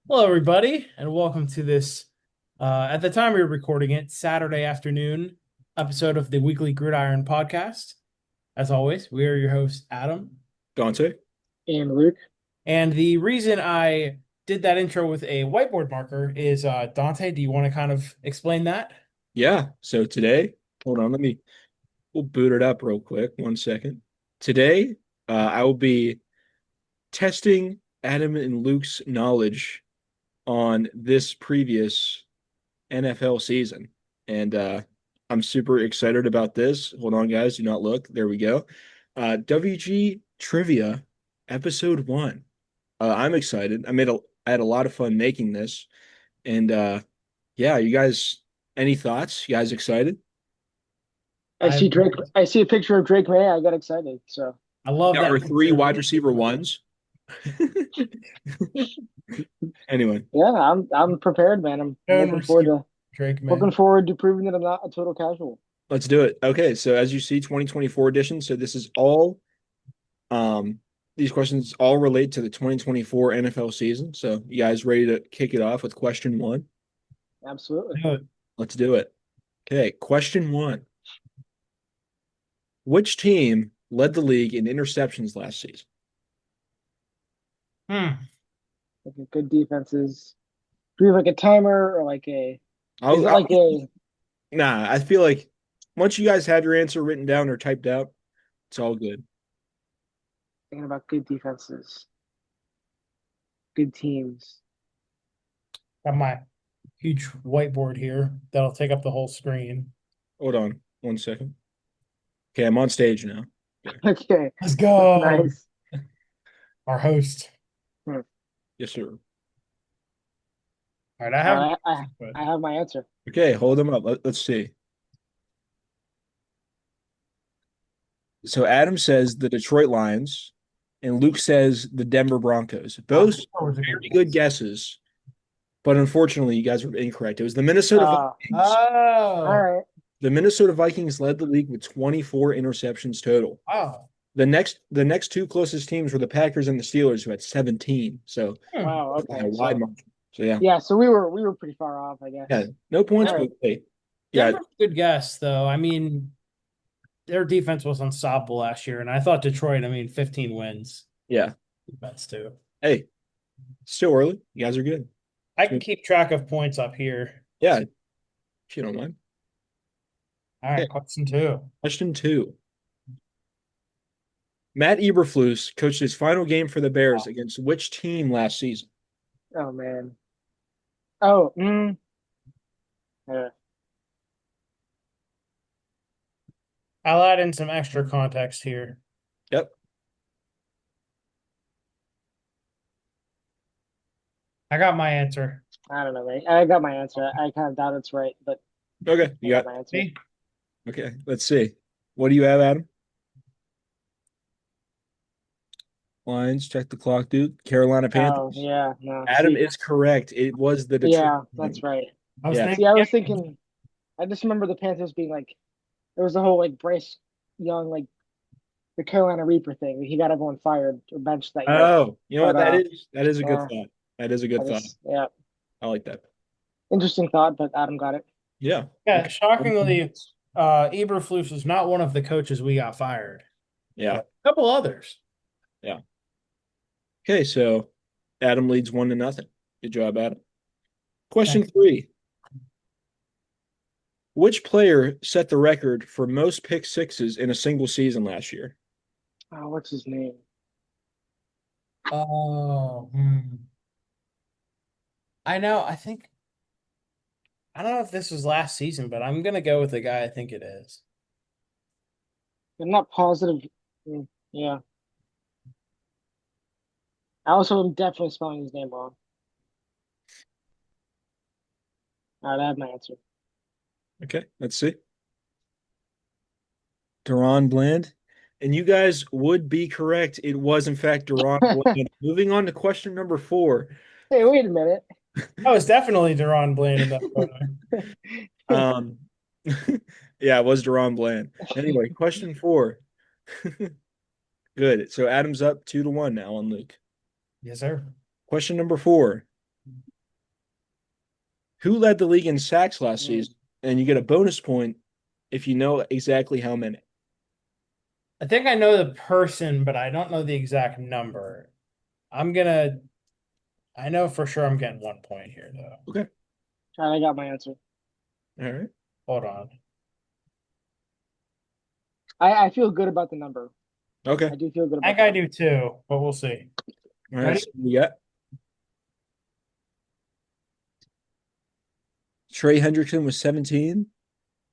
Hello, everybody, and welcome to this, at the time we were recording it, Saturday afternoon episode of the weekly Gridiron podcast. As always, we are your hosts, Adam. Dante? And Luke. And the reason I did that intro with a whiteboard marker is, Dante, do you want to kind of explain that? Yeah. So today, hold on, we'll boot it up real quick. 1 second. Today, I will be testing Adam and Luke's knowledge on this previous NFL season. And I'm super excited about this. Hold on, guys. Do not look. There we go. WG Trivia, episode 1. I'm excited. I had a lot of fun making this. And yeah, you guys, any thoughts? You guys excited? I I see Drake. I see a picture of Drake May. I got excited. So I love There that are three picture. wide receiver ones. Anyway, yeah, I'm prepared, man. I'm Known receiver Drake, looking man. forward to proving that I'm not a total casual. let's do it. Okay, so as you see, 2024 edition. So this is all um these questions all relate to the 2024 NFL season. So you guys ready to kick it off with question one? Absolutely. Let's do it. Okay, question one. Which team led the league in interceptions last season? Hmm. Like a good defenses. Do we have like a timer or like a? Is it I'll like a Nah, I feel like once you guys have your answer written down or typed out, it's all good. thinking about good defenses, good teams? Got my huge whiteboard here that'll take up the whole screen. Hold on 1 second. Okay, I'm on stage now. Okay. Okay, Let's go. nice. Our host. Hmm. Yes, sir. All right, I All have. right, I have my answer. Okay, hold them up. Let's see. So Adam says the Detroit Lions, and Luke says the Denver Broncos. Both That was a good very good guess. guesses, but unfortunately, you guys were incorrect. It was the Minnesota Vikings. All Oh, right. The Minnesota Vikings led the league with 24 interceptions total. wow. The next two closest teams were the Packers and the Steelers, who had 17. So Hmm. Wow. by a Okay. wide So margin. So yeah, yeah. So we were pretty far off, I yeah, guess. no points, All but right. hey, yeah, Denver's a good guess, though. I mean, their defense was unstoppable last year, and I thought Detroit, 15 wins. yeah. That's too. Hey, still early. You guys are good. I can keep track of points up here. Yeah, if you don't mind. All Okay, right, question two. question two. Matt Eberflus coached his final game for the Bears against which team last season? Oh man. Oh. Yeah. I'll add in some extra context here. Yep. I got my answer. I don't know, mate. I got my answer. I kind of doubt it's right, but Okay. I You got got my answer. Me? okay. Let's see. What do you have, Adam? Lions, check the clock, dude. Carolina Oh Panthers. yeah, no. Adam See, is correct. It was the Detroit yeah, Lions. that's right. I was Yeah. thinking. See, I was thinking. I just remember the Panthers being like, there was the whole like Bryce Young, like the Carolina Reaper thing. He got everyone fired or benched that year. Oh, you know what? But That is a good yeah, thought. That is a good I thought. just yeah, I like that. interesting thought. But Adam got it. Yeah. Yeah, Okay. shockingly, Eberflus was not one of the coaches we got fired, Yeah. but a couple others. Yeah. Okay, so Adam leads 1-0. Good job, Adam. Question Thanks. three. Which player set the record for most pick sixes in a single season last year? Oh, what's his name? Oh, I know. I don't know if this was last season, but I'm gonna go with the guy I think it is. I'm not positive. Yeah, I also am definitely spelling his name wrong. All right, I have my answer. Okay, let's see. Deron Bland. And you guys would be correct. It was, in fact, Deron Bland. Moving on to question number four. Hey, wait a minute. Oh, it's definitely Deron Bland in that photo. Um, yeah, it was Deron Bland. Anyway, question four. Good. So Adam's up 2-1 now on Luke. Yes, sir. Question number four. Who led the league in sacks last Mm. season? And you get a bonus point if you know exactly how many. I think I know the person, but I don't know the exact number. I'm gonna. I know for sure I'm getting 1 point here, though. Okay. I got my answer. All right. Hold on. I feel good about the number. Okay. I do feel good I about think the I number. do too, but we'll see. All right. Ready? So we got Trey Hendrickson with 17.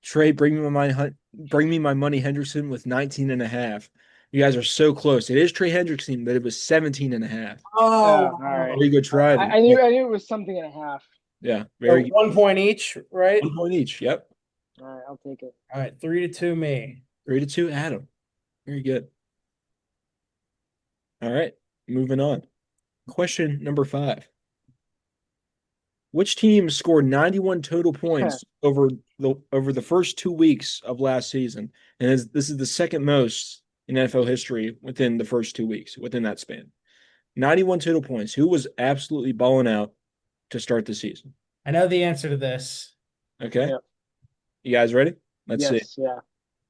Trey, bring me my money Hendrickson with 19 and a half. You guys are so close. It is Trey Hendrickson, but it was 17 and a half. Oh, All right. Very good try there. I knew it was something and a half. Yeah, so very good. 1 point each, right? 1 point each. Yep. All right, I'll take it. All right, 3-2 me. 3-2, Adam. Very good. All right. Moving on. Question number 5. Which team scored 91 total points over the first 2 weeks of last season? And this is the second most in NFL history within the first 2 weeks, within that span. 91 total points. Who was absolutely balling out to start the season? I know the answer to this. Okay. Yep. You guys ready? Let's see. Yes, yeah.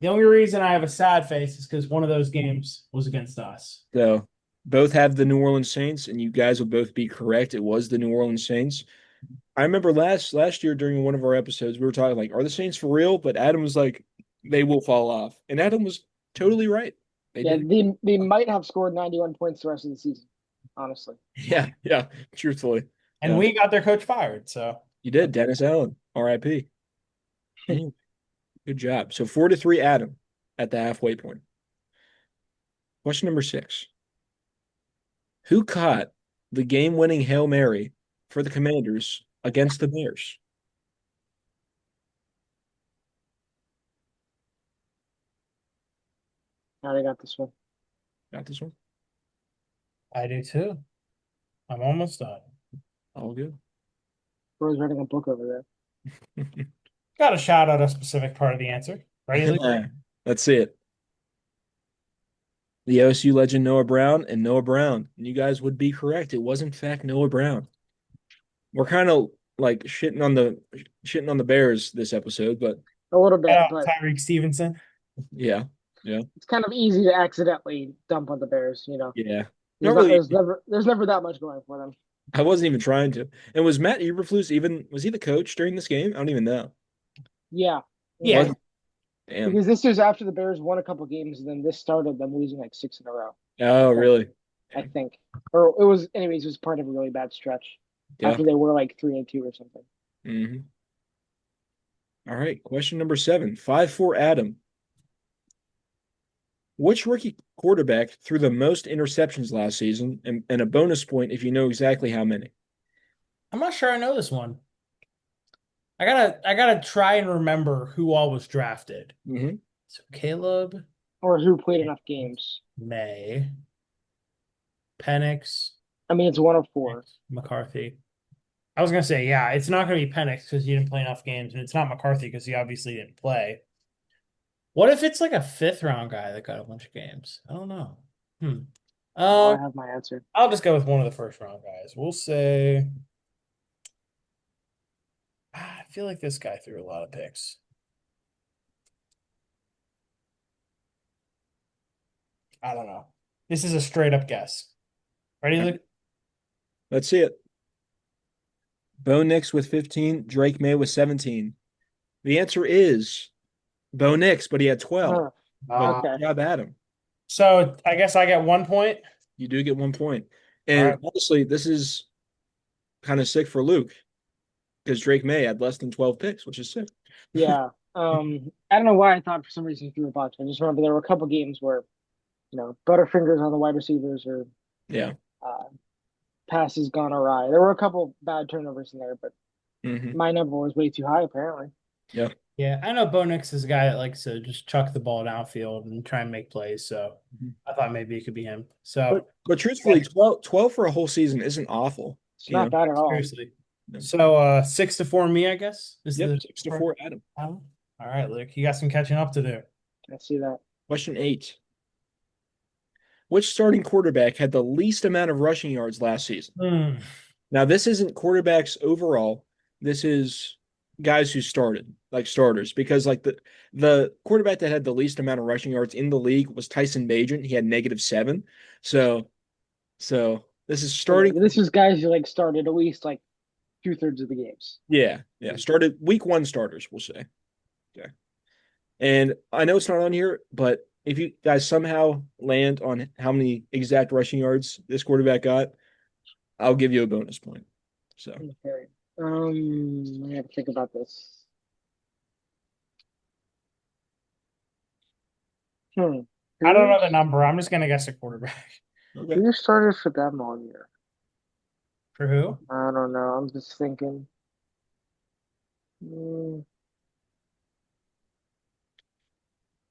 The only reason I have a sad face is because one of those games was against us. So both have the New Orleans Saints, and you guys will both be correct. It was the New Orleans Saints. I remember last year during one of our episodes, we were talking like, are the Saints for real? But Adam was like, they will fall off. And Adam was totally right. They Yeah, did. they might have scored 91 points the rest of the season, honestly. Yeah, yeah, truthfully. And Yeah. we got their coach fired, so You did, Dennis Allen, RIP. Anyway, good job. So 4-3, Adam at the halfway point. Question number 6. Who caught the game-winning Hail Mary for the Commanders against the Bears? Now they got this one. Got this one? I do too. I'm almost done. All good. Bro's writing a book over there. Got to shout out a specific part of the answer. Ready, Luke? Let's see it. The OSU legend Noah Brown and Noah Brown. And you guys would be correct. It was in fact Noah Brown. We're kind of like shitting on the Bears this episode, but A little bit, but Tyreek Stevenson. yeah, yeah, it's kind of easy to accidentally dump on the Bears, yeah. There's Not really. there's never that much going for them. I wasn't even trying to. And was Matt Eberflus was he the coach during this game? I don't even know. Yeah. Yeah. Was Damn. Because this is after the Bears won a couple games, and then this started them losing like 6 in a row, Oh, really? I think. Or it was, anyways, it was part of a really bad stretch Yeah. after they were like 3-2 or something. Mm-hmm. All right. Question number 7. 5-4, Adam. Which rookie quarterback threw the most interceptions last season? And a bonus point if you know exactly how many. I'm not sure I know this one. I gotta try and remember who all was drafted. Mm-hmm. So Caleb, Or who played enough games. May, Penix, I mean, it's 1 of 4. McCarthy. I was gonna say, yeah, it's not gonna be Penix because he didn't play enough games, and it's not McCarthy because he obviously didn't play. What if it's like a 5th-round guy that got a bunch of games? I don't know. Oh, I have my answer. I'll just go with one of the 1st-round guys. We'll say. I feel like this guy threw a lot of picks. I don't know. This is a straight up guess. Ready, Luke? Let's see it. Bo Nix with 15, Drake May with 17. The answer is Bo Nix, but he had 12. But Okay. good job, Adam. So I guess I get 1 point. You do get 1 point. And right. honestly, this is kind of sick for Luke because Drake May had less than 12 picks, which is sick. Yeah. I don't know why I thought for some reason he threw a bunch. I just remember there were a couple games where, butterfingers on the wide receivers or Yeah. passes gone awry. There were a couple bad turnovers in there, but Mm-hmm. my number was way too high apparently. Yeah. Yeah, I know Bo Nix is a guy that likes to just chuck the ball downfield and try and make plays. So I thought maybe it could be him. So, But truthfully, 12 for a whole season isn't awful. It's not bad at all. seriously. No. So 6-4 me, I guess. Is Yep, the 6-4, Adam. All right, Luke, you got some catching up to do. I see that. Question 8. Which starting quarterback had the least amount of rushing yards last season? Now, this isn't quarterbacks overall. this is guys who started, like starters, because like the quarterback that had the least amount of rushing yards in the league was Tyson Bagent. He had -7. So this is Okay, starting. this is guys who like started at least like 2/3 of the games. Yeah. Started week 1 starters, we'll say. Okay. And I know it's not on here, but if you guys somehow land on how many exact rushing yards this quarterback got, I'll give you a bonus point. So Okay. I have to think about this. Hmm. I don't know the Who's number. I'm just gonna guess a quarterback. okay. who started for them all year? For who? I don't know. I'm just thinking. Hmm.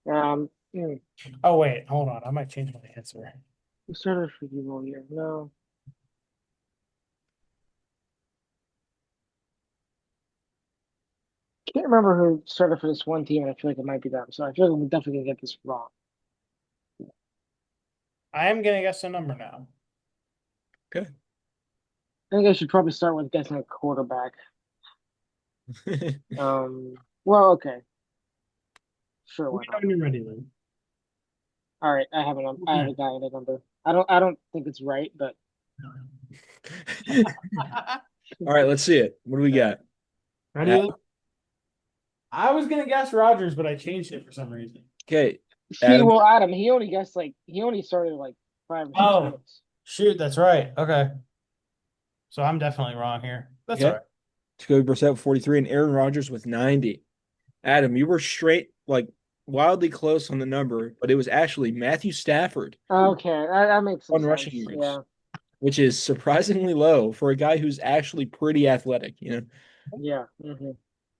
Hmm. Oh wait, hold on. I might change my answer. Who started for you all year? No. Can't remember who started for this one team, and I feel like it might be them. So I feel like we're definitely gonna get this wrong. I am gonna guess a number now. Okay. I think I should probably start with guessing a quarterback. Okay. Well, okay, sure, Let why me know not? when you're ready, Lou. All right, I have a guy in a number. I don't think it's right, but All right, let's see it. What do we got? Ready, Lou? I was gonna guess Rogers, but I changed it for some reason. Okay, see, Adam. well, Adam, he only guessed like he only started like 5 or 6 Oh, games. shoot, that's right. Okay. So I'm definitely wrong here. That's all Okay, right. Jacoby Brissett with 43 and Aaron Rodgers with 90. Adam, you were straight, like wildly close on the number, but it was actually Matthew Stafford, Okay, that makes some on rushing sense. yards, Yeah, which is surprisingly low for a guy who's actually pretty athletic. yeah.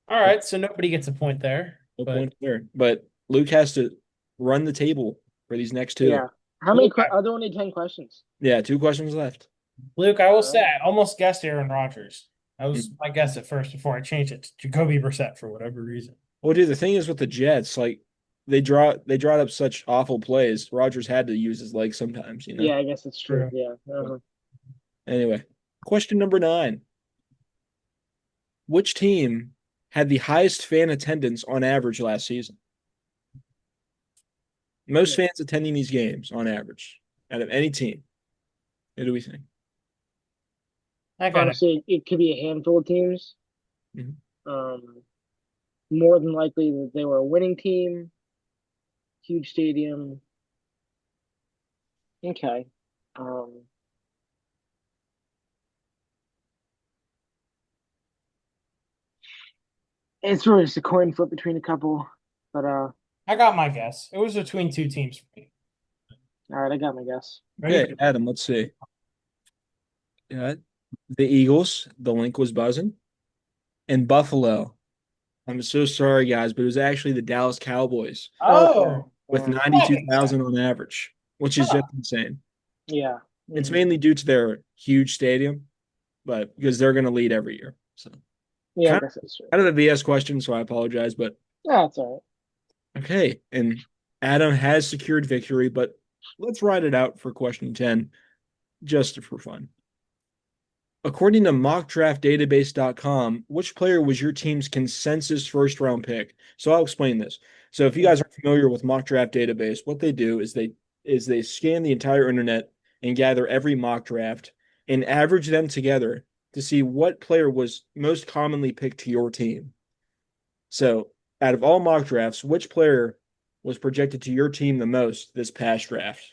All right, so nobody gets a point there, No but point there. But Luke has to run the table for these next two. Yeah. How many Luke, are there only 10 questions? Yeah, 2 questions left. Luke, I will All say right. I almost guessed Aaron Rodgers. That was Mm. my guess at first before I changed it to Jacoby Brissett for whatever reason. Well, dude, the thing is with the Jets, like they drawed up such awful plays. Rodgers had to use his legs sometimes. Yeah, I guess it's true. True. Yeah. Anyway, question number 9. Which team had the highest fan attendance on average last season? Most fans attending these games on average out of any team. Who do we think? I got it. Honestly, it could be a handful of teams. Mhm. Um, More than likely that they were a winning team, huge stadium. Okay. Um, it's really just a coin flip between a couple, but I got my guess. It was between two teams for me. all right, I got my guess. Okay, Ready? Adam, let's see. Yeah, the Eagles, the link was buzzing, and Buffalo. I'm so sorry, guys, but it was actually the Dallas Cowboys Okay. Oh, with Yeah. 92,000 on average, which is Huh. just insane. Yeah. It's Mhm. mainly due to their huge stadium, but because they're going to lead every year. So Yeah, I kind guess that's true. kind of a BS question, so I apologize. But Yeah, it's all okay, and Adam has secured victory, but let's ride it out for question 10 just for fun. According to mockdraftdatabase.com, which player was your team's consensus first round pick? So I'll explain this. So if you right. guys are familiar with mock draft database, what they do is they scan the entire internet and gather every mock draft and average them together to see what player was most commonly picked to your team. So out of all mock drafts, which player was projected to your team the most this past draft?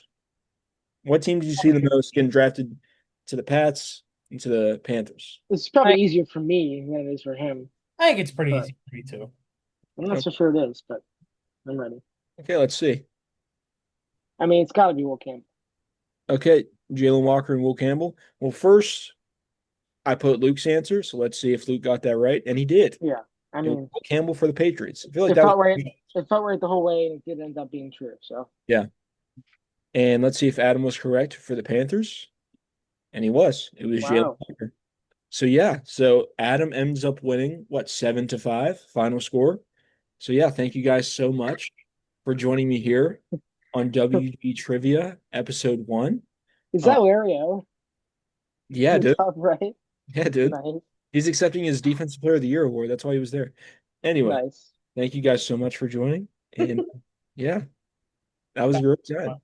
What team did you see the most getting drafted to the Pats and to the Panthers? It's I, probably easier for me than it is for him, I think it's pretty but easy for me too. I'm not so sure it is, but I'm ready. Okay, let's see. I mean, it's got to be Will Campbell. Okay, Jalen Walker and Will Campbell. Well, first I put Luke's answer, so let's see if Luke got that right, and he did. Yeah. I It was mean, Will Campbell for the Patriots. I feel like it that was felt right. It felt right the whole way, and it did end up being true. So, yeah. And let's see if Adam was correct for the Panthers, and he was. It was Jalen wow. Walker. So yeah, so Adam ends up winning what 7-5 final score. So yeah, thank you guys so much for joining me here on WG Trivia episode 1. Is Uh, that Lario? yeah, The dude. top right? Yeah, dude. Nice. He's accepting his Defensive Player of the Year award. That's why he was there. Anyway, Nice. thank you guys so much for joining. And yeah, that was a great time.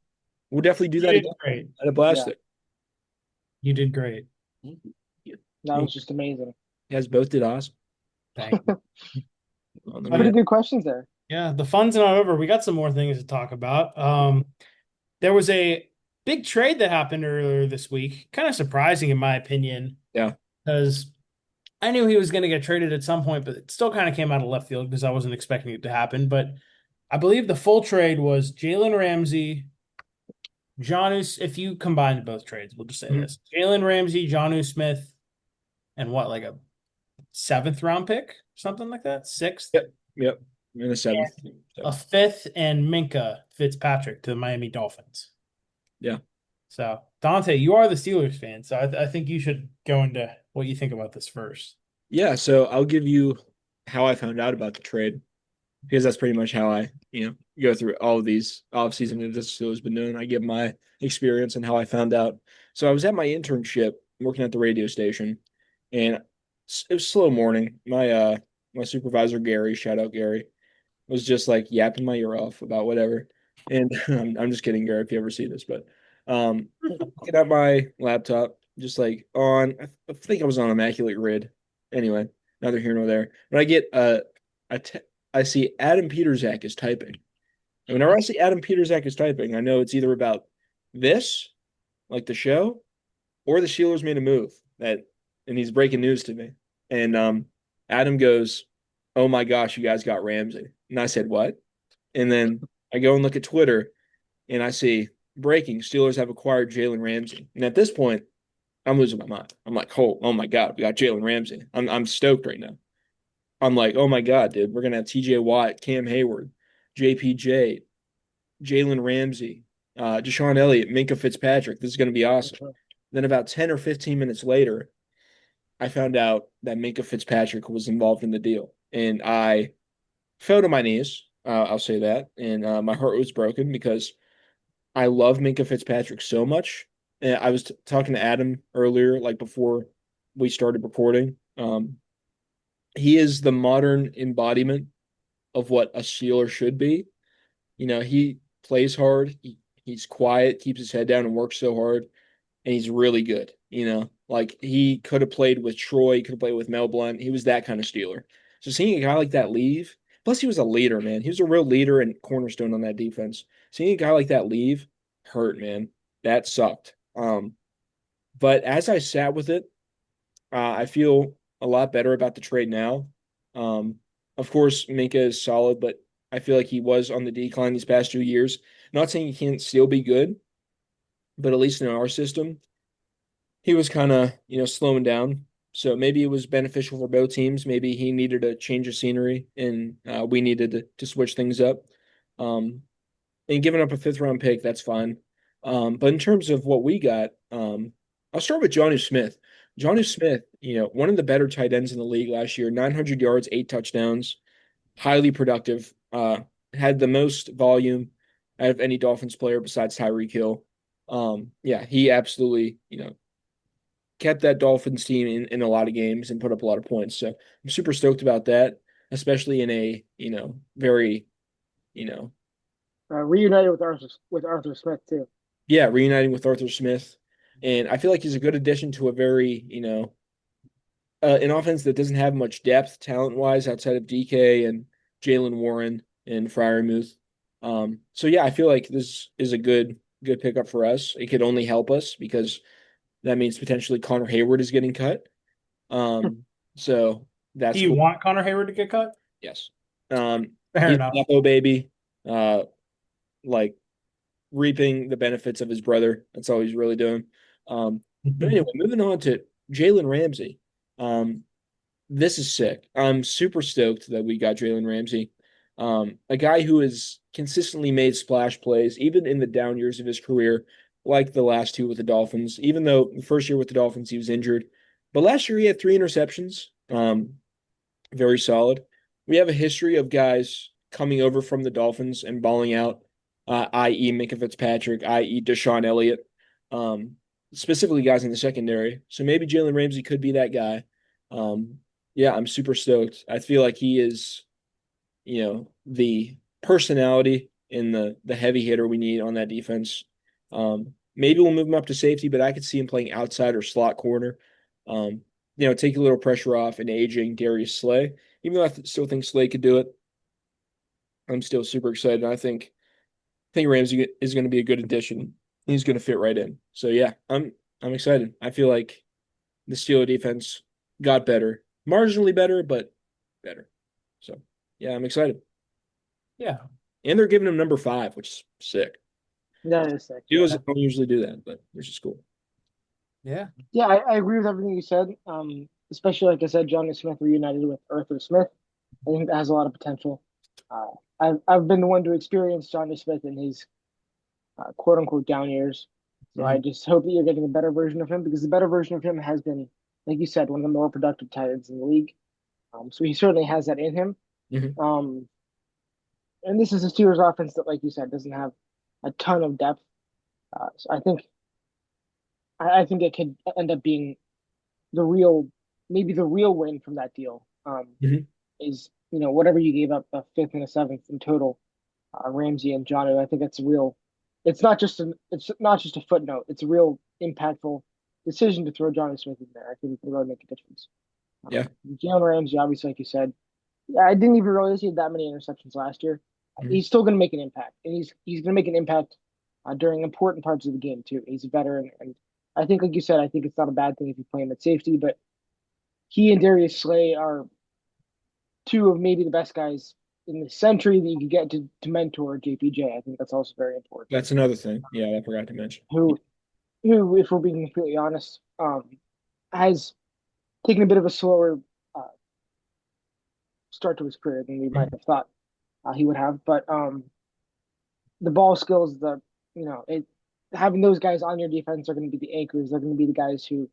We'll definitely do You that did again. great. I had a blast Yeah, there. You did great. You that was just amazing. guys both did awesome. Thank you. Let Uh, Pretty me, good questions there. yeah, the fun's not over. We got some more things to talk about. There was a big trade that happened earlier this week. Kind of surprising, in my opinion, yeah. because I knew he was going to get traded at some point, but it still kind of came out of left field because I wasn't expecting it to happen. But I believe the full trade was Jalen Ramsey, Jonnu. If you combined both trades, we'll just say Mhm. this: Jalen Ramsey, Jonnu Smith, and what, like a seventh round pick, something like that, sixth, Yep. Yep. In the seventh. a So, fifth, and Minka Fitzpatrick to the Miami Dolphins. yeah. So, Dante, you are the Steelers fan, so I think you should go into what you think about this first. Yeah. So I'll give you how I found out about the trade because that's pretty much how I, go through all of these offseason and this has been doing. I give my experience and how I found out. So I was at my internship working at the radio station, and it was slow morning. My supervisor Gary, shout out Gary, was just like yapping my ear off about whatever. And I'm just kidding, Gary, if you ever see this, but looking at my laptop, just like I think I was on Immaculate Grid. Anyway, neither here nor there. But I get a te- I see Adam Peterzak is typing. And whenever I see Adam Peterzak is typing, I know it's either about this, like the show, or the Steelers made a move and he's breaking news to me. And Adam goes, "Oh my gosh, you guys got Ramsey." And I said, "What?" And then I go and look at Twitter and I see breaking: Steelers have acquired Jalen Ramsey. And at this point, I'm losing my mind. I'm like, oh my God, we got Jalen Ramsey. I'm stoked right now. I'm like, oh my God, dude, we're gonna have TJ Watt, Cam Hayward, JPJ, Jalen Ramsey, Deshaun Elliott, Minka Fitzpatrick. This is gonna be awesome. Then about 10 or 15 minutes later, I found out that Minka Fitzpatrick was involved in the deal. And I fell to my knees. I'll say that. And my heart was broken because I love Minka Fitzpatrick so much. And I was talking to Adam earlier, like before we started recording. He is the modern embodiment of what a Steeler should be. He plays hard. He's quiet, keeps his head down, and works so hard. And he's really good. Like he could have played with Troy, he could have played with Mel Blount. He was that kind of Steeler. So seeing a guy like that leave, plus he was a leader, man. He was a real leader and cornerstone on that defense. Seeing a guy like that leave hurt, man. That sucked. But as I sat with it, I feel a lot better about the trade now. Um, of course, Minka is solid, but I feel like he was on the decline these past 2 years. Not saying he can't still be good, but at least in our system, he was kind of, slowing down. So maybe it was beneficial for both teams. Maybe he needed a change of scenery, and we needed to switch things up. Um, and giving up a fifth round pick, that's fine. But in terms of what we got, I'll start with Johnny Smith. Johnny Smith, one of the better tight ends in the league last year, 900 yards, 8 touchdowns, highly productive. Had the most volume out of any Dolphins player besides Tyreek Hill. Yeah, he absolutely, kept that Dolphins team in a lot of games and put up a lot of points. So I'm super stoked about that, especially in a, very, you know, Reunited with Arthur Smith too. yeah, reuniting with Arthur Smith. And I feel like he's a good addition to a very, an offense that doesn't have much depth talent wise outside of DK and Jalen Warren and Fryermuth. So yeah, I feel like this is a good pickup for us. It could only help us because that means potentially Connor Hayward is getting cut. So Do that's you cool. want Connor Hayward to get cut? Yes. Fair He's a enough. Nepo baby, uh, like reaping the benefits of his brother. That's all he's really doing. But anyway, moving on to Jalen Ramsey. Um, this is sick. I'm super stoked that we got Jalen Ramsey. A guy who has consistently made splash plays, even in the down years of his career, like the last two with the Dolphins, even though the first year with the Dolphins he was injured. But last year he had 3 interceptions. Very solid. We have a history of guys coming over from the Dolphins and balling out, i.e., Minka Fitzpatrick, i.e., Deshaun Elliott, specifically guys in the secondary. So maybe Jalen Ramsey could be that guy. Um, yeah, I'm super stoked. I feel like he is, the personality and the heavy hitter we need on that defense. Maybe we'll move him up to safety, but I could see him playing outside or slot corner. Um, take a little pressure off an aging Darius Slay. Even though still think Slay could do it, I'm still super excited. I think Ramsey is going to be a good addition. He's going to fit right in. So yeah, I'm excited. I feel like the Steelers defense got better, marginally better, but better. So yeah, I'm excited. Yeah. And they're giving him number 5, which is sick. That is sick. Steelers Yeah. don't usually do that, but which is cool. Yeah. Yeah, I agree with everything you said. Especially like I said, Johnny Smith reunited with Arthur Smith. I think that has a lot of potential. Uh, I've been the one to experience Johnny Smith in his quote unquote down years. So I Hmm. just hope that you're getting a better version of him because the better version of him has been, like you said, one of the more productive tight ends in the league. So he certainly has that in him. Hmm. Um, and this is a Steelers offense that, like you said, doesn't have a ton of depth. So I think it could end up being the real, maybe the real win from that deal. Hmm. Is whatever you gave up a fifth and a seventh in total, Ramsey and John. I think that's a real. It's not just a footnote. It's a real impactful decision to throw Johnny Smith in there. I think it can really make a difference. Yeah. Jalen Ramsey, obviously, like you said, yeah, I didn't even realize he had that many interceptions last year. Hmm. He's still going to make an impact, and he's going to make an impact during important parts of the game too. He's a veteran, and I think, like you said, I think it's not a bad thing if you play him at safety. But he and Darius Slay are two of maybe the best guys in the century that you could get to mentor JPJ. I think that's also very important. That's another thing. Yeah, I forgot to mention. Who, who, if we're being completely honest, has taken a bit of a slower uh, start to his career than we might Mhm. have thought he would have. But the ball skills, it having those guys on your defense are going to be the anchors. They're going to be the guys who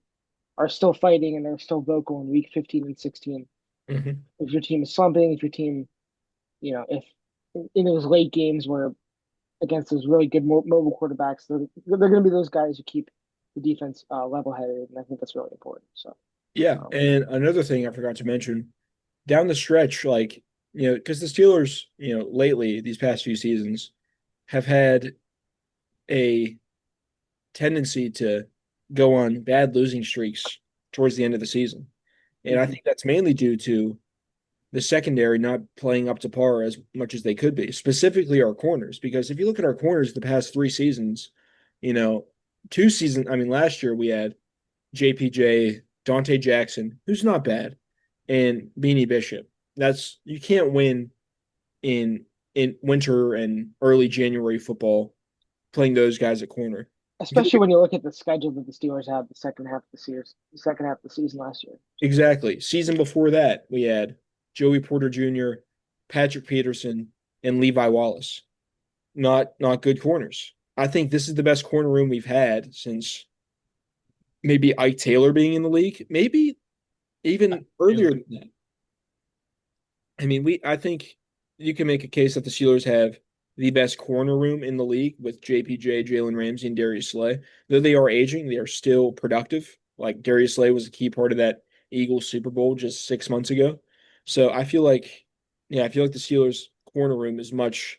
are still fighting and they're still vocal in week 15 and 16. Mhm. If your team is slumping, if your team, if in those late games where against those really good mobile quarterbacks, they're going to be those guys who keep the defense level headed, and I think that's really important. So, Yeah, um, and another thing I forgot to mention, down the stretch, like, because the Steelers, lately, these past few seasons, have had a tendency to go on bad losing streaks towards the end of the season. And I mhm. think that's mainly due to the secondary not playing up to par as much as they could be, specifically our corners. Because if you look at our corners the past 3 seasons, you know, 2 seasons, I mean, last year we had JPJ, Dante Jackson, who's not bad, and Beanie Bishop. You can't win in winter and early January football playing those guys at corner. If you look Especially when you look at the schedule that the Steelers had the second half of the season last year. exactly. Season before that, we had Joey Porter Jr., Patrick Peterson, and Levi Wallace. Not good corners. I think this is the best corner room we've had since maybe Ike Taylor being in the league, maybe even earlier than that. I mean, I think you can make a case that the Steelers have the best corner room in the league with JPJ, Jalen Ramsey, and Darius Slay. Though they are aging, they are still productive. Like Darius Slay was a key part of that Eagles Super Bowl just 6 months ago. So I feel like the Steelers corner room is much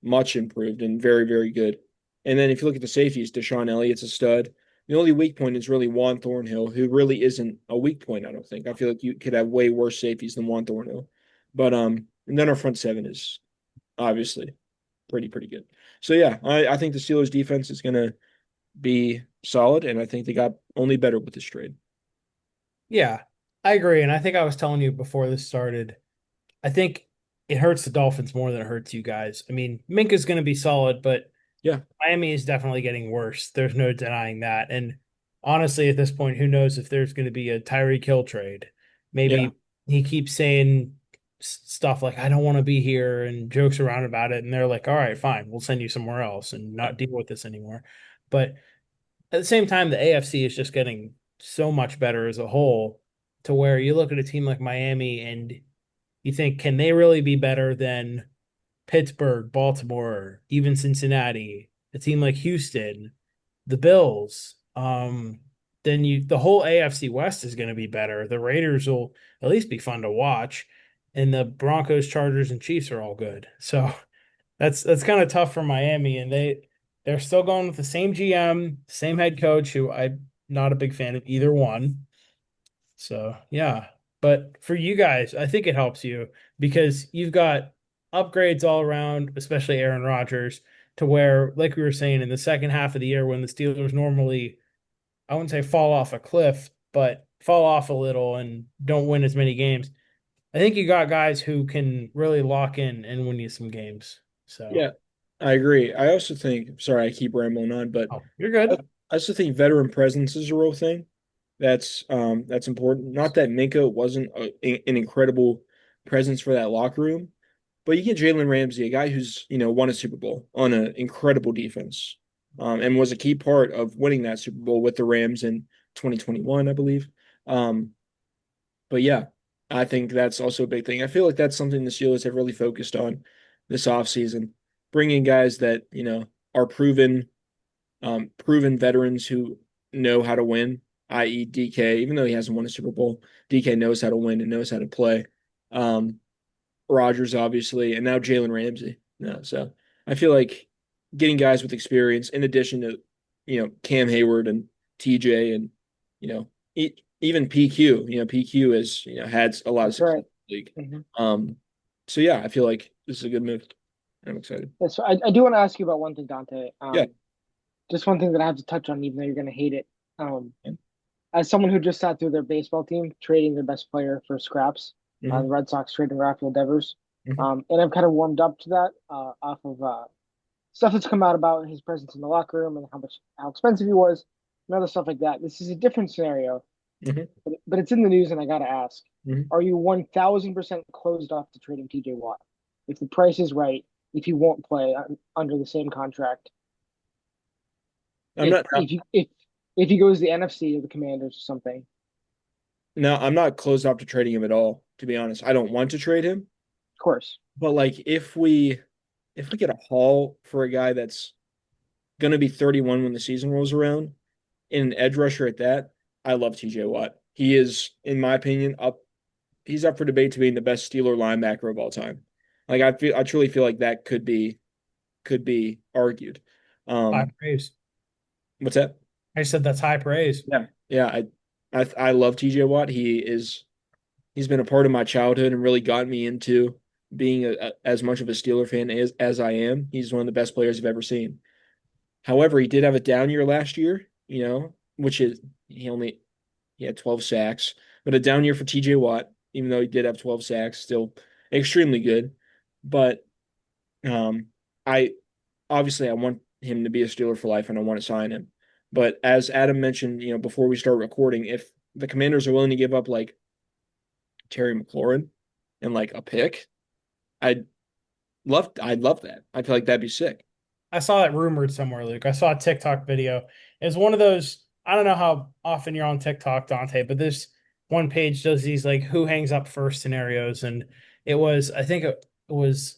improved and very, very good. And then if you look at the safeties, Deshaun Elliott's a stud. The only weak point is really Juan Thornhill, who really isn't a weak point, I don't think. I feel like you could have way worse safeties than Juan Thornhill. But and then our front seven is obviously pretty good. So yeah, I think the Steelers defense is gonna be solid, and I think they got only better with this trade. Yeah, I agree. And I think I was telling you before this started, I think it hurts the Dolphins more than it hurts you guys. I mean, Minka's going to be solid, but Yeah, Miami is definitely getting worse. There's no denying that. And honestly, at this point, who knows if there's going to be a Tyreek Hill trade? yeah, Maybe he keeps saying stuff like, I don't want to be here and jokes around about it. And they're like, all right, fine, we'll send you somewhere else and yeah, not deal with this anymore. But at the same time, the AFC is just getting so much better as a whole to where you look at a team like Miami and you think, can they really be better than Pittsburgh, Baltimore, even Cincinnati, a team like Houston, the Bills? then the whole AFC West is going to be better. The Raiders will at least be fun to watch, and the Broncos, Chargers, and Chiefs are all good. So that's kind of tough for Miami, and they're still going with the same GM, same head coach, who I'm not a big fan of either one. So yeah, but for you guys, I think it helps you because you've got upgrades all around, especially Aaron Rodgers, to where, like we were saying, in the second half of the year when the Steelers normally, I wouldn't say fall off a cliff, but fall off a little and don't win as many games. I think you got guys who can really lock in and win you some games. So, Yeah, I agree. I also think, sorry, I keep rambling on, but oh, you're I, good. I also think veteran presence is a real thing. That's important. Not that Minka wasn't an incredible presence for that locker room, but you get Jalen Ramsey, a guy who's, won a Super Bowl on an incredible defense, and was a key part of winning that Super Bowl with the Rams in 2021, I believe. Um, but yeah, I think that's also a big thing. I feel like that's something the Steelers have really focused on this offseason, bringing guys that, are proven veterans who know how to win, i.e. DK, even though he hasn't won a Super Bowl, DK knows how to win and knows how to play. Um, Rodgers, obviously, and now Jalen Ramsey. No, so I feel like getting guys with experience in addition to, Cam Hayward and TJ and, you know, even PQ, PQ has, had a lot of That's success right. in the league. Hmm. So yeah, I feel like this is a good move. I'm excited. Yeah, so I do want to ask you about one thing, Dante. Yeah. Just one thing that I have to touch on, even though you're going to hate it. As someone who just sat through their baseball team trading their best player for scraps, Mm-hmm. the Red Sox trading Rafael Devers, Mm-hmm. and I've kind of warmed up to that off of stuff that's come out about his presence in the locker room and how expensive he was, and other stuff like that. This is a different scenario, Mm-hmm. but it's in the news, and I got to ask: Mm-hmm. Are you 1,000% closed off to trading T.J. Watt if the price is right? If he won't play under the same contract, I'm not if he goes to the NFC or the Commanders or something, no, I'm not closed off to trading him at all, to be honest. I don't want to trade him, of course. but like if we get a haul for a guy that's going to be 31 when the season rolls around, and an edge rusher at that, I love TJ Watt. He is, in my opinion, he's up for debate to being the best Steeler linebacker of all time. Like I truly feel like that could be argued. High Um, praise. what's that? I said that's high praise. Yeah. Yeah, I love TJ Watt. He's been a part of my childhood and really got me into being as much of a Steeler fan as I am. He's one of the best players I've ever seen. However, he did have a down year last year, which is he had 12 sacks, but a down year for TJ Watt, even though he did have 12 sacks, still extremely good. But I obviously I want him to be a Steeler for life and I want to sign him. But as Adam mentioned, before we start recording, if the Commanders are willing to give up like Terry McLaurin and like a pick, I'd I'd love that. I feel like that'd be sick. I saw that rumored somewhere, Luke. I saw a TikTok video. It's one of those, I don't know how often you're on TikTok, Dante, but this one page does these like who hangs up first scenarios. And I think it was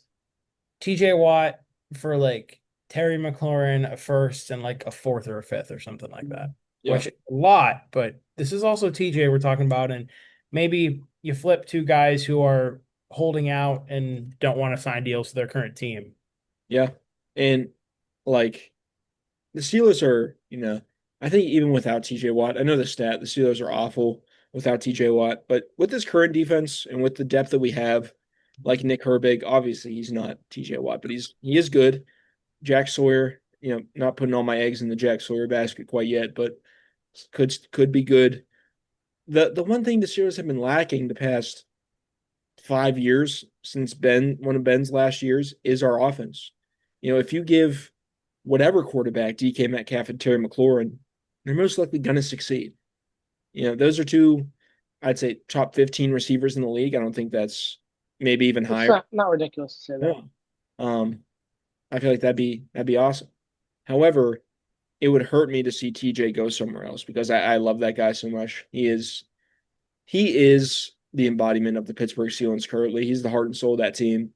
TJ Watt for like Terry McLaurin, a first, and like a fourth or a fifth or something like that, Yeah. which a lot, but this is also TJ we're talking about. And maybe you flip two guys who are holding out and don't want to sign deals to their current team. Yeah. And like the Steelers are, I think even without TJ Watt, I know the Steelers are awful without TJ Watt, but with this current defense and with the depth that we have, like Nick Herbig, obviously he's not TJ Watt, but he is good. Jack Sawyer, not putting all my eggs in the Jack Sawyer basket quite yet, but could be good. The one thing the Steelers have been lacking the past 5 years since one of Ben's last years is our offense. If you give whatever quarterback, DK Metcalf and Terry McLaurin, they're most likely going to succeed. Those are two, I'd say, top 15 receivers in the league. I don't think that's maybe even It's higher. not ridiculous to say that. No. I feel like that'd be awesome. However, it would hurt me to see TJ go somewhere else because I love that guy so much. He is the embodiment of the Pittsburgh Steelers currently. He's the heart and soul of that team.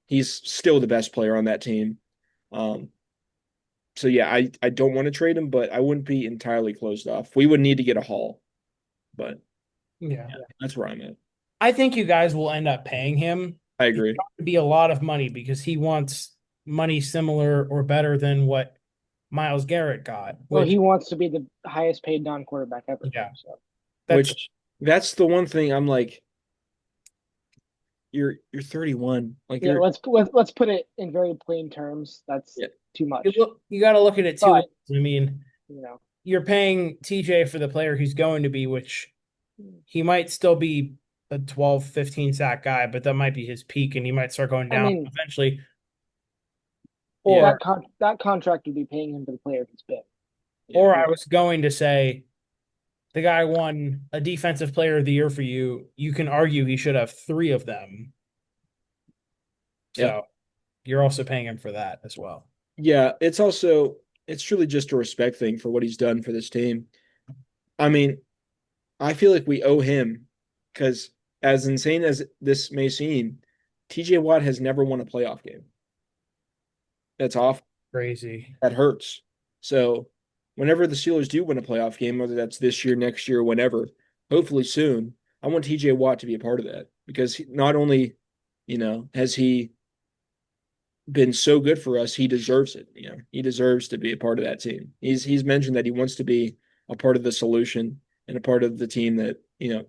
He's still the best player on that team. Um, So yeah, I don't want to trade him, but I wouldn't be entirely closed off. We would need to get a haul, but Yeah. yeah, that's where I'm at. I think you guys will end up paying him. I It's agree. going to be a lot of money because he wants money similar or better than what Miles Garrett got, Well, which, he wants to be the highest paid non-quarterback ever too. yeah, So that's Which that's the one thing I'm like, you're 31. Like yeah, you're let's put it in very plain terms. That's yeah, too much. you got to look at it two ways. But I mean, you know, you're paying TJ for the player he's going to be, which he might still be a 12, 15 sack guy, but that might be his peak and he might start going I down mean eventually. yeah, Or that contract would be paying him for the player he's been. yeah. or I was going to say the guy won a defensive player of the year for you. You can argue he should have three of them. Yeah. So you're also paying him for that as well. Yeah, it's truly just a respect thing for what he's done for this team. I mean, I feel like we owe him because as insane as this may seem, TJ Watt has never won a playoff game. That's off. Crazy. That hurts. So whenever the Steelers do win a playoff game, whether that's this year, next year, whenever, hopefully soon, I want TJ Watt to be a part of that because not only, has he been so good for us, he deserves it. He deserves to be a part of that team. He's mentioned that he wants to be a part of the solution and a part of the team that,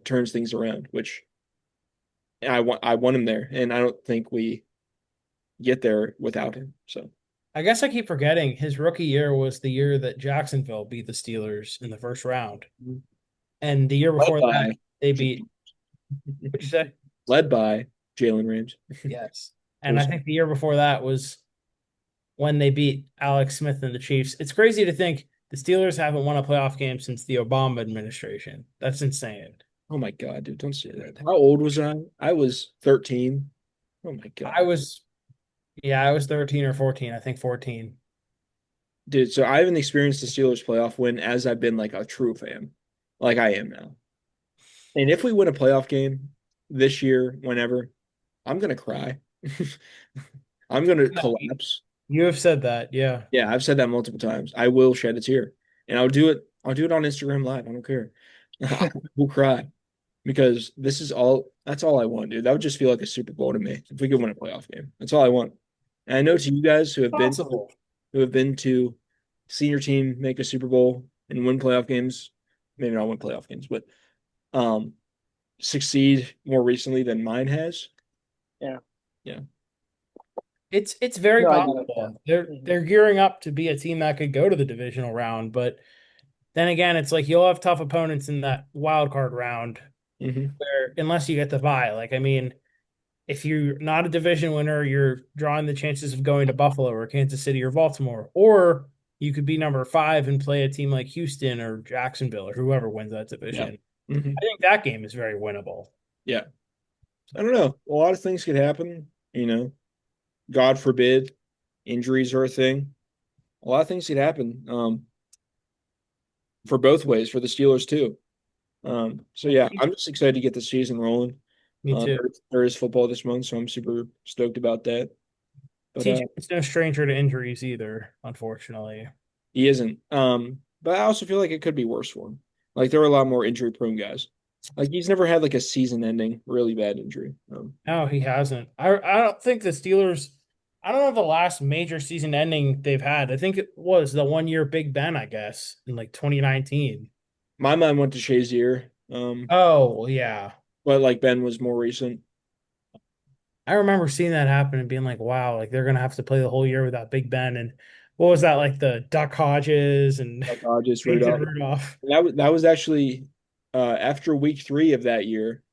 turns things around, which I want him there. And I don't think we get there without him. So I guess I keep forgetting his rookie year was the year that Jacksonville beat the Steelers in the first round. And the year led before that, by they beat, what'd you say? led by Jalen Ramsey. Yes. And I think the year before that was when they beat Alex Smith and the Chiefs. It's crazy to think the Steelers haven't won a playoff game since the Obama administration. That's insane. Oh my God, dude, don't say that. How old was I? I was 13. Oh my I God. was, yeah, I was 13 or 14. I think 14. Dude, so I haven't experienced the Steelers playoff win as I've been like a true fan, like I am now. And if we win a playoff game this year, whenever, I'm gonna cry. I'm gonna collapse. You have said that. Yeah. Yeah, I've said that multiple times. I will shed a tear. And I'll do it. I'll do it on Instagram Live. I don't care. I will cry because that's all I want, dude. That would just feel like a Super Bowl to me if we could win a playoff game. That's all I want. And I know to you guys Possible. who have been to senior team make a Super Bowl and win playoff games, maybe not win playoff games, but um succeed more recently than mine has. Yeah. Yeah. It's very No, I get it. possible. Mhm. They're gearing up to be a team that could go to the divisional round, but then again, it's like you'll have tough opponents in that wild card round Hmm. where unless you get the bye, like I mean, if you're not a division winner, you're drawing the chances of going to Buffalo or Kansas City or Baltimore, or you could be number five and play a team like Houston or Jacksonville or whoever wins that Yeah. division. Hmm. I think that game is very winnable. Yeah. I don't know. A lot of things could happen. God forbid injuries are a thing. A lot of things could happen for both ways, for the Steelers too. So yeah, I'm just excited to get the season rolling. Me too. There is football this month, so I'm super stoked about that. But TJ is no stranger to injuries either, unfortunately. he isn't. But I also feel like it could be worse for him. Like there are a lot more injury prone guys. Like he's never had like a season ending really bad injury. No, he hasn't. I don't think the Steelers. I don't know the last major season ending they've had. I think it was the 1 year Big Ben, I guess, in like 2019. My mind went to Shazier. Oh, yeah. But like Ben was more recent. I remember seeing that happen and being like, wow, like they're gonna have to play the whole year without Big Ben. And what was that, like the Duck Hodges and Like just Mason Rudolph. Rudolph? That was actually after week 3 of that year.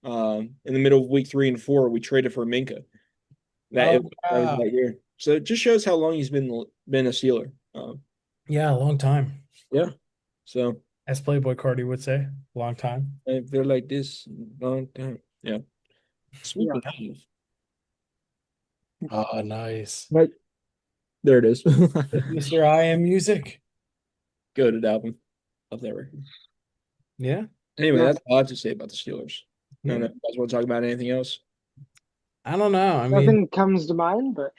In the middle of week 3 and 4, we traded for Minka. Oh, That was yeah. that year. So it just shows how long he's been a Steeler. Yeah, a long time. Yeah. So As Playboy Cardi would say, long time. if they're like this, long time. Yeah. Yeah. Speaking of, Oh, nice. right there it is. Mr. I Am Music. Goated album. Love that record. Yeah. Anyway, Yeah. that's all I have to say about the Steelers. I don't Yeah. know. You guys want to talk about anything else? I don't know. I mean, Nothing comes to mind, but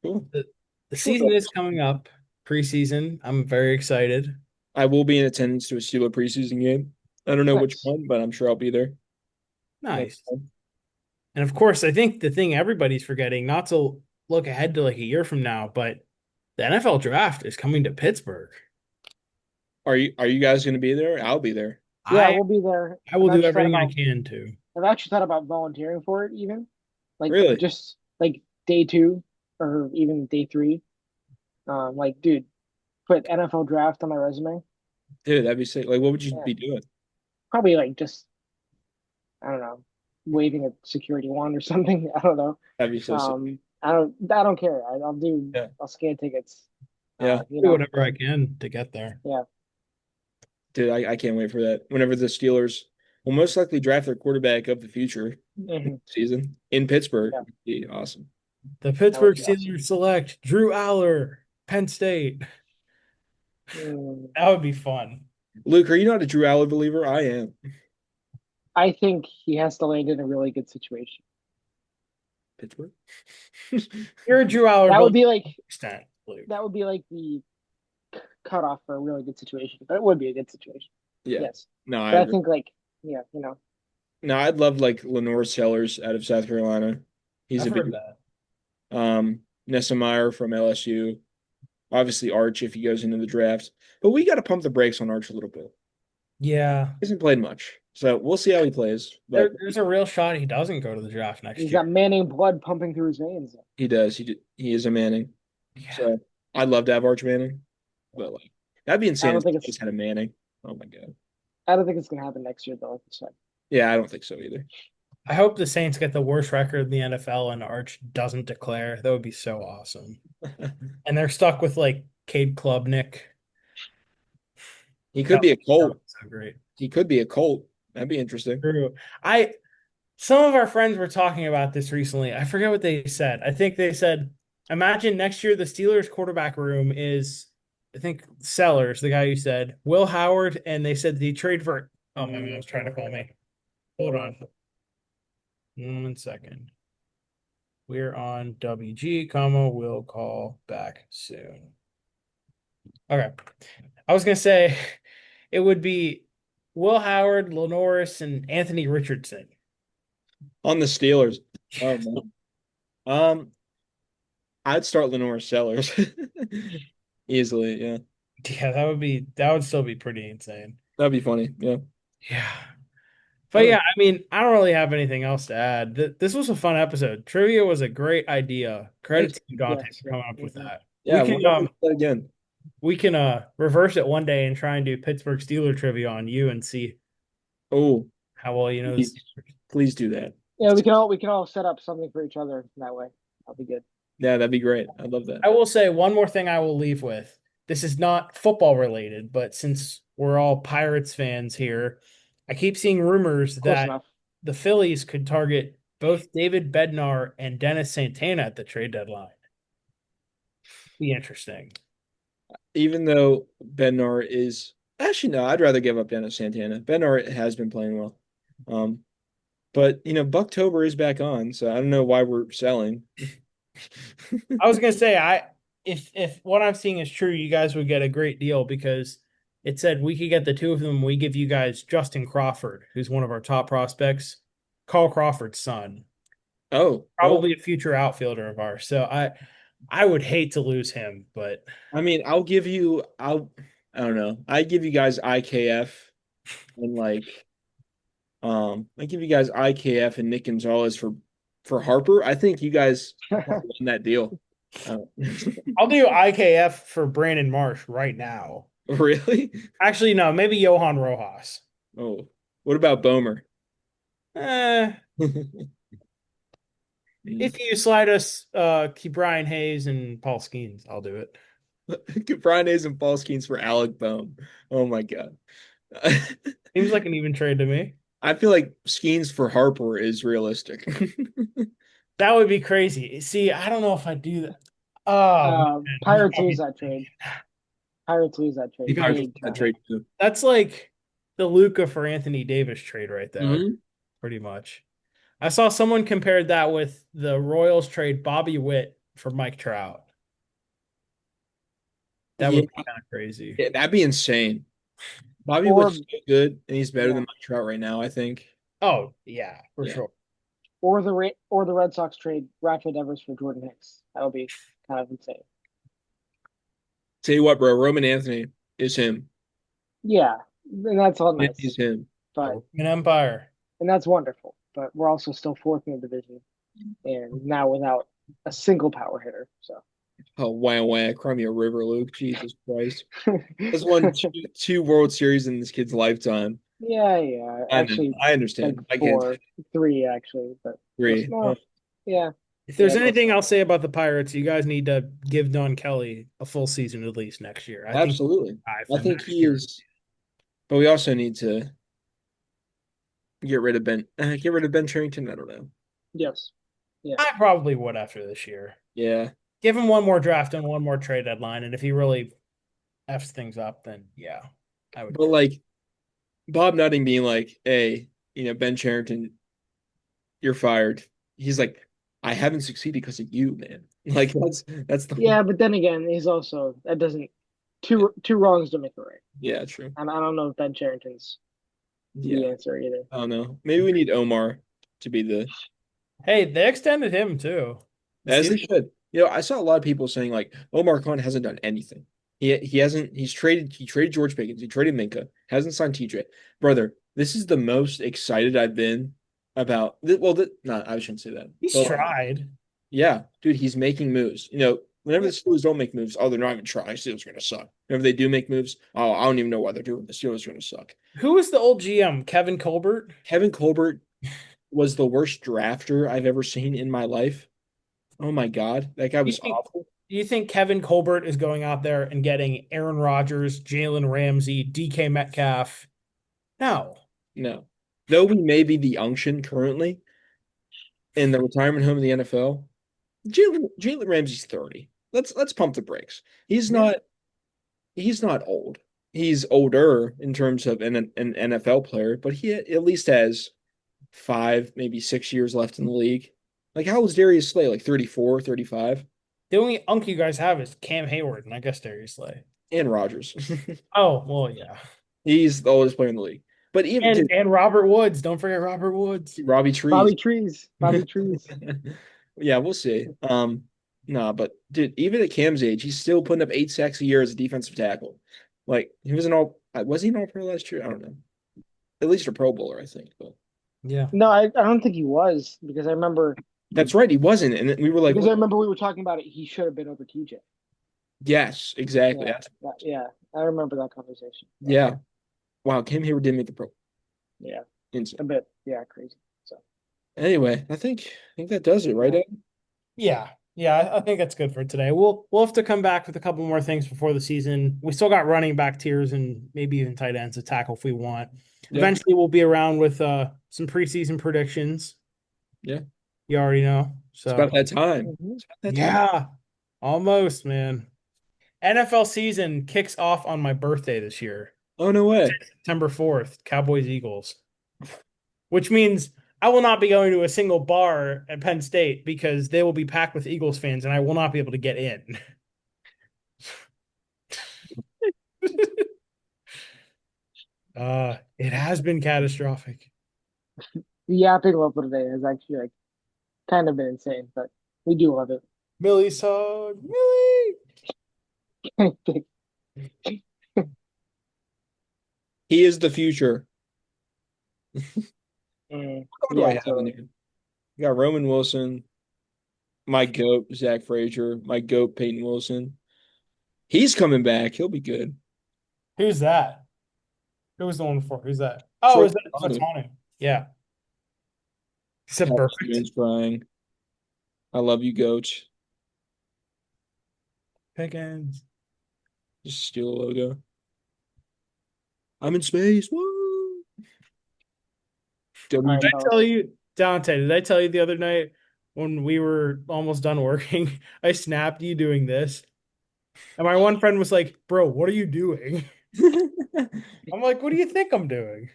Cool. the Short season is episode. coming up. preseason. I'm very excited. I will be in attendance to a Steeler preseason game. I don't know which Nice. one, but I'm sure I'll be there next Nice. time. And of course, I think the thing everybody's forgetting, not to look ahead to like a year from now, but the NFL draft is coming to Pittsburgh. Are you guys going to be there? I'll be there. Yeah, I we'll be there. I will do everything I can to. I've actually thought about volunteering for it even. Like Really? just like day two or even day three. Like dude, put NFL draft on my resume. Dude, that'd be sick. Like, what would you Yeah. be doing? Probably like just I don't know, waving a security wand or something. I don't know. That'd be so sick. I don't care. Yeah. I'll scan tickets. Yeah. Do whatever I But can to get there. yeah. Dude, I can't wait for that. Whenever the Steelers will most likely draft their quarterback of the future Hmm. season in Pittsburgh. Yeah. It'd be awesome. The That would Pittsburgh be awesome. Steelers select Drew Aller, Penn State. Mm. That would be fun. Luke, are you not a Drew Aller believer? I am. I think he has to land in a really good situation. Pittsburgh? You're a Drew Aller That would believer be like to an extent, Luke. that would be like the cutoff for a really good situation. But it would be a good situation. Yeah. Yes. No, I But I agree. think like yeah, you know. No, I'd love like Lenore Sellers out of South Carolina. He's I've a big heard that. Nessemeyer from LSU. Obviously Arch if he goes into the draft. But we got to pump the brakes on Arch a little bit. Yeah. He hasn't played much. So we'll see how he plays. But There's a real shot he doesn't go to the draft next He's year. got Manning blood pumping through his veins. he does. He is a Manning. Yeah. So I'd love to have Arch Manning. But like that'd be I insane don't if think he it's just had a Manning. Oh my God. I don't think it's gonna happen next year though, like you said. Yeah, I don't think so either. I hope the Saints get the worst record in the NFL and Arch doesn't declare. That would be so awesome. And they're stuck with like Cade Klubnik. He That could be a that would Colt. be so great. He could be a Colt. That'd be interesting. True. I Some of our friends were talking about this recently. I forget what they said. I think they said, imagine next year the Steelers quarterback room is, I think Sellers, the guy you said, Will Howard, and they said the trade for. Oh my God, was trying to call me. Hold on. 1 second. We're on WG, comma, will call back soon. Okay. I was gonna say it would be Will Howard, Lenoris, and Anthony Richardson. On the Steelers. Oh man. I'd start Lenore Sellers. Easily, yeah. Yeah, that would still be pretty insane. That'd be funny. Yeah. Yeah. All But yeah, right. I mean, I don't really have anything else to add. This was a fun episode. Trivia was a great idea. Credit Thanks. to you, Dante, Yes, for yeah. coming up with Hmm. that. Yeah, we'll definitely do that again. We can reverse it one day and try and do Pittsburgh Steeler trivia on you and see Oh, how well you know the please, Steelers. please do that. Yeah, we can all set up something for each other that way. That'll be good. Yeah, that'd be great. I'd love that. I will say one more thing I will leave with. This is not football related, but since we're all Pirates fans here, I keep seeing rumors Close that enough. the Phillies could target both David Bednar and Dennis Santana at the trade deadline. Be interesting. Even though Bednar is actually no, I'd rather give up Dennis Santana. Bednar has been playing well. Um, but Bucktober is back on, so I don't know why we're selling. I was gonna say if what I'm seeing is true, you guys would get a great deal because it said we could get the two of them. We give you guys Justin Crawford, who's one of our top prospects, Carl Crawford's son, Oh, well, probably a future outfielder of ours. So I would hate to lose him, but I mean, I don't know. I give you guys IKF and I give you guys IKF and Nick Gonzalez for Harper. I think you guys won that deal. Uh, I'll do IKF for Brandon Marsh right now. really? Actually, no, maybe Johan Rojas. Oh, what about Bomer? Eh, if you slide us keep Brian Hayes and Paul Skeens, I'll do it. Brian Hayes and Paul Skeens for Alec Bohm. Oh my God. Seems like an even trade to me. I feel like Skeens for Harper is realistic. That would be crazy. See, I don't know if I do that. Oh man. Pirates lose that trade. Pirates lose that You trade. guys Big that time. trade too. That's like the Luca for Anthony Davis trade right there, Mhm. pretty much. I saw someone compared that with the Royals trade Bobby Witt for Mike Trout. That Yeah, would be kind of crazy. yeah, that'd be insane. Bobby Or Wood's so good, and he's better than yeah, Mike Trout right now, I think. Oh, yeah, for Yeah. sure. or the Red Sox trade Rafael Devers for Jordan Hicks. That would be kind of insane. Tell you what, bro, Roman Anthony is him. Yeah, and that's all He's nice, him. but An empire. and that's wonderful. But we're also still fourth in the division, and now without a single power hitter. So Oh, wow, wow. Cry me a river, Luke. Jesus Christ. Has won two World Series in this kid's lifetime. yeah, yeah. I know. Actually, I like understand. I get four, three actually, but close. three. No, yeah, If yeah, there's close anything enough. I'll say about the Pirates, you guys need to give Don Kelly a full season at least next year. I think Absolutely. for I the think next he year. is, but we also need to get rid of Ben Charrington. I don't know. Yes, yeah. I probably would after this year. Yeah. Give him one more draft and one more trade deadline, and if he really f's things up, then yeah, I would But do it. like Bob Nutting being like, hey, Ben Charrington, you're fired. He's like, I haven't succeeded because of you, man. Like that's the Yeah, but then again, he's also that doesn't two wrongs don't make a right, yeah, true. and I don't know if Ben Charrington's the Yeah. answer either. I don't know. Maybe we need Omar to be the Hey, they extended him too. The as they season, should. I saw a lot of people saying like Omar Khan hasn't done anything. He hasn't he traded George Pickens, he traded Minka, hasn't signed TJ. Brother, this is the most excited I've been about no, I shouldn't say that. he's But like, tried. yeah, dude, he's making moves. Whenever the Steelers don't make moves, oh, they're not even trying. Steelers are gonna suck. Whenever they do make moves, oh, I don't even know why they're doing this. Steelers are gonna suck. Who was the old GM? Kevin Colbert? Kevin Colbert was the worst drafter I've ever seen in my life. Oh my God, that guy Do you was think awful. do you think Kevin Colbert is going out there and getting Aaron Rodgers, Jalen Ramsey, DK Metcalf? No. No. Though we may be the unction currently in the retirement home of the NFL, Jalen Ramsey's 30. Let's pump the brakes. Yeah. He's not old. He's older in terms of an NFL player, but he at least has 5, maybe 6 years left in the league. Like how old is Darius Slay? Like 34, 35? The only unk you guys have is Cam Hayward, and I guess Darius Slay. And Rodgers. Oh, well, yeah. He's the oldest player in the league. But even And dude, and Robert Woods. Don't forget Robert Woods. Robbie Trees. Bobby Trees. Yeah, we'll see. No, but dude, even at Cam's age, he's still putting up 8 sacks a year as a defensive tackle. Like he was he an all pro last year? I don't know. At least a Pro Bowler, I think. But Yeah. No, I don't think he was that's right, he wasn't. And we were like, because I what? remember we were talking about it. He should have been over TJ. Yes, exactly. Yeah, yeah, I remember that conversation. Yeah. Wow, Cam Hayward didn't make the Pro. Yeah, a Insane. bit. Yeah, crazy. So Anyway, I think that does it, right, yeah, Ed? Yeah. Yeah, I think that's good for today. We'll have to come back with a couple more things before the season. We still got running back tiers and maybe even tight ends to tackle if we want. Yeah. Eventually we'll be around with some preseason predictions. Yeah. You already know. It's So about that time. Mhm. It's about that time. yeah, almost, man. NFL season kicks off on my birthday this year, Oh, no way. September 4th, Cowboys Eagles. Which means I will not be going to a single bar at Penn State because they will be packed with Eagles fans and I will not be able to get in. It has been catastrophic. The yapping level today has actually like kind of been insane, but we do love Millie's hug. Millie. it. He is the future. What do I Yeah, have in totally. here? We got Roman Wilson, my GOAT, Zach Frazier, my GOAT, Peyton Wilson. He's coming back. He'll be good. Who's that? Who was the one before? Who's that? Oh, Troy is that Polamalu. Tanu? Yeah. He said Pat perfect. Stevens crying. I love you, GOAT. Pickens. Just steal a logo. I'm in space. Woo! All WG. right, Did I fellas. tell you, Dante, did I tell you the other night when we were almost done working, I snapped you doing this? And my one friend was like, bro, what are you doing? I'm like, what do you think I'm doing?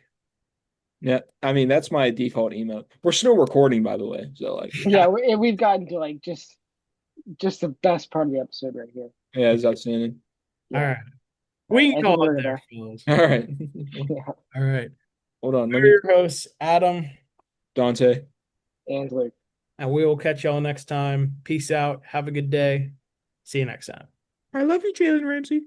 Yeah, I mean that's my default emote. We're still recording, by the way. So like, Yeah, we've gotten to like just the best part of the episode right here. yeah, it's outstanding. All Yeah. right. All right. We can I think call it we're there, gonna. fellas. All right. Yeah. All right. Hold on. Let We're me. your hosts, Adam, Dante. And Luke. and we will catch y'all next time. Peace out. Have a good day. See you next time. I love you, Jalen Ramsey.